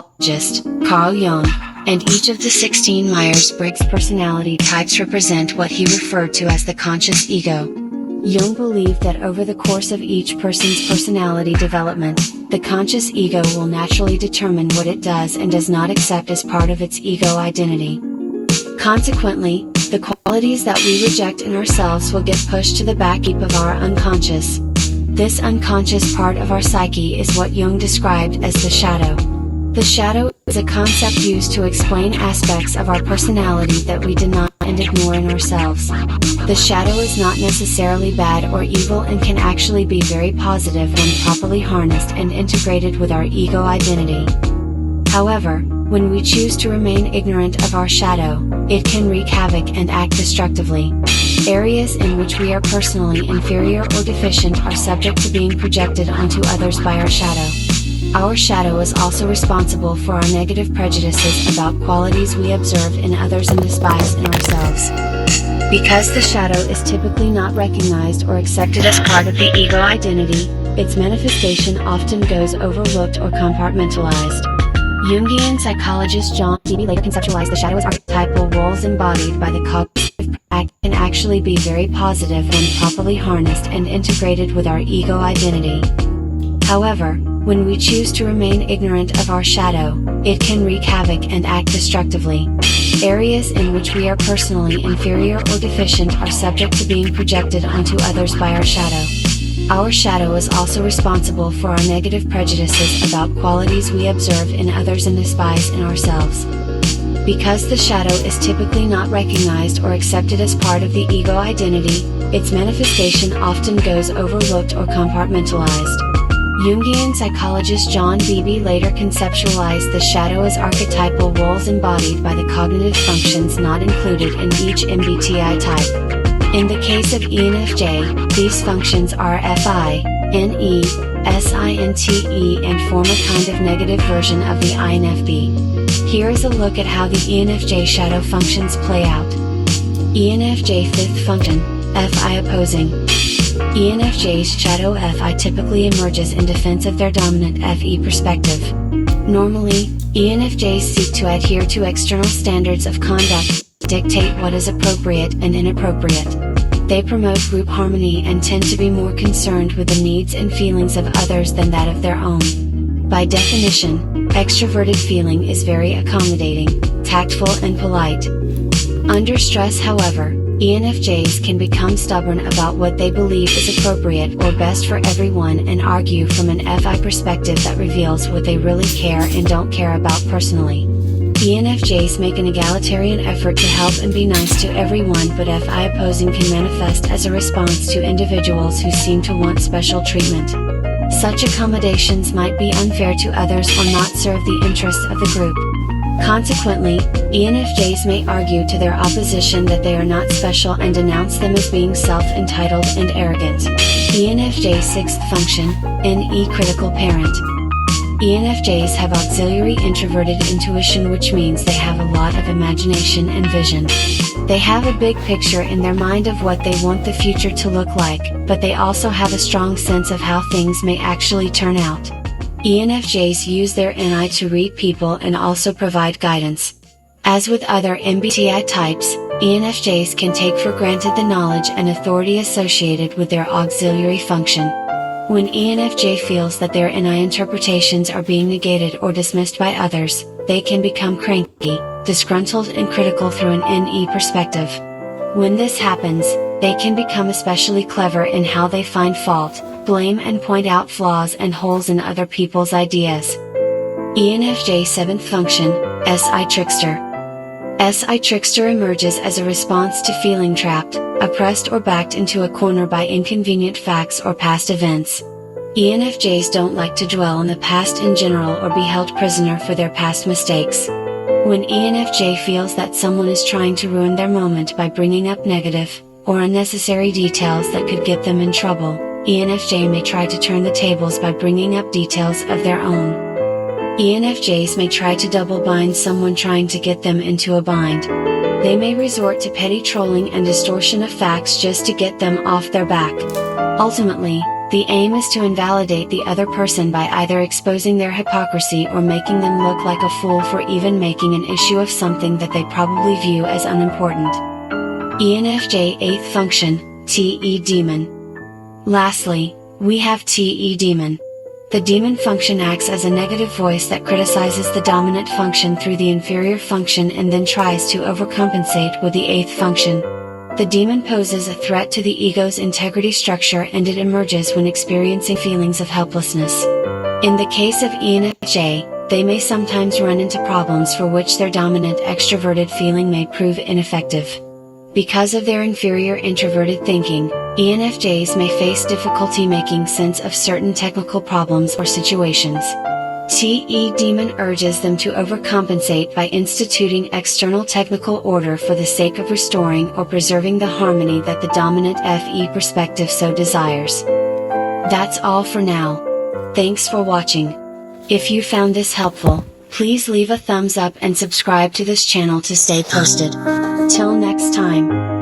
psychologist, Carl Jung, and each of the 16 Myers-Briggs personality types represent what he referred to as the conscious ego. Jung believed that over the course of each person's personality development, the conscious ego will naturally determine what it does and does not accept as part of its ego identity. Consequently, the qualities that we reject in ourselves will get pushed to the back heap of our unconscious. This unconscious part of our psyche is what Jung described as the shadow. The shadow is a concept used to explain aspects of our personality that we deny and ignore in ourselves. The shadow is not necessarily bad or evil and can actually be very positive when properly harnessed and integrated with our ego identity. However, when we choose to remain ignorant of our shadow, it can wreak havoc and act destructively. Areas in which we are personally inferior or deficient are subject to being projected onto others by our shadow. Our shadow is also responsible for our negative prejudices about qualities we observe in others and despise in ourselves. Because the shadow is typically not recognized or accepted as part of the ego identity, its manifestation often goes overlooked or compartmentalized. Jungian psychologist John Dewey later conceptualized the shadow as archetypal roles embodied by the cognitive act can actually be very positive when properly harnessed and integrated with our ego identity. However, when we choose to remain ignorant of our shadow, it can wreak havoc and act destructively. Areas in which we are personally inferior or deficient are subject to being projected onto others by our shadow. Our shadow is also responsible for our negative prejudices about qualities we observe in others and despise in ourselves. Because the shadow is typically not recognized or accepted as part of the ego identity, its manifestation often goes overlooked or compartmentalized. Jungian psychologist John Dewey later conceptualized the shadow as archetypal roles embodied by the cognitive functions not included in each MBTI type. In the case of ENFJ, these functions are FI, NE, SINTE and form a kind of negative version of the INFP. Here is a look at how the ENFJ shadow functions play out. ENFJ fifth function, FI opposing. ENFJ's shadow FI typically emerges in defense of their dominant FE perspective. Normally, ENFJs seek to adhere to external standards of conduct, dictate what is appropriate and inappropriate. They promote group harmony and tend to be more concerned with the needs and feelings of others than that of their own. By definition, extroverted feeling is very accommodating, tactful and polite. Under stress, however, ENFJs can become stubborn about what they believe is appropriate or best for everyone and argue from an FI perspective that reveals what they really care and don't care about personally. ENFJs make an egalitarian effort to help and be nice to everyone, but FI opposing can manifest as a response to individuals who seem to want special treatment. Such accommodations might be unfair to others or not serve the interests of the group. Consequently, ENFJs may argue to their opposition that they are not special and denounce them as being self-entitled and arrogant. ENFJ sixth function, NE critical parent. ENFJs have auxiliary introverted intuition, which means they have a lot of imagination and vision. They have a big picture in their mind of what they want the future to look like, but they also have a strong sense of how things may actually turn out. ENFJs use their NI to read people and also provide guidance. As with other MBTI types, ENFJs can take for granted the knowledge and authority associated with their auxiliary function. When ENFJ feels that their NI interpretations are being negated or dismissed by others, they can become cranky, disgruntled and critical through an NE perspective. When this happens, they can become especially clever in how they find fault, blame and point out flaws and holes in other people's ideas. ENFJ seventh function, SI trickster. SI trickster emerges as a response to feeling trapped, oppressed or backed into a corner by inconvenient facts or past events. ENFJs don't like to dwell on the past in general or be held prisoner for their past mistakes. When ENFJ feels that someone is trying to ruin their moment by bringing up negative, or unnecessary details that could get them in trouble, ENFJ may try to turn the tables by bringing up details of their own. ENFJs may try to double bind someone trying to get them into a bind. They may resort to petty trolling and distortion of facts just to get them off their back. Ultimately, The aim is to invalidate the other person by either exposing their hypocrisy or making them look like a fool for even making an issue of something that they probably view as unimportant. ENFJ 8th function, TE demon. Lastly, we have TE demon. The demon function acts as a negative voice that criticizes the dominant function through the inferior function and then tries to overcompensate with the 8th function. The demon poses a threat to the ego's integrity structure, and it emerges when experiencing feelings of helplessness. In the case of ENFJ, they may sometimes run into problems for which their dominant extroverted feeling may prove ineffective. Because of their inferior introverted thinking, ENFJs may face difficulty making sense of certain technical problems or situations. TE demon urges them to overcompensate by instituting external technical order for the sake of restoring or preserving the harmony that the dominant FE perspective so desires. That's all for now. Thanks for watching. If you found this helpful, please leave a thumbs up and subscribe to this channel to stay posted. Till next time.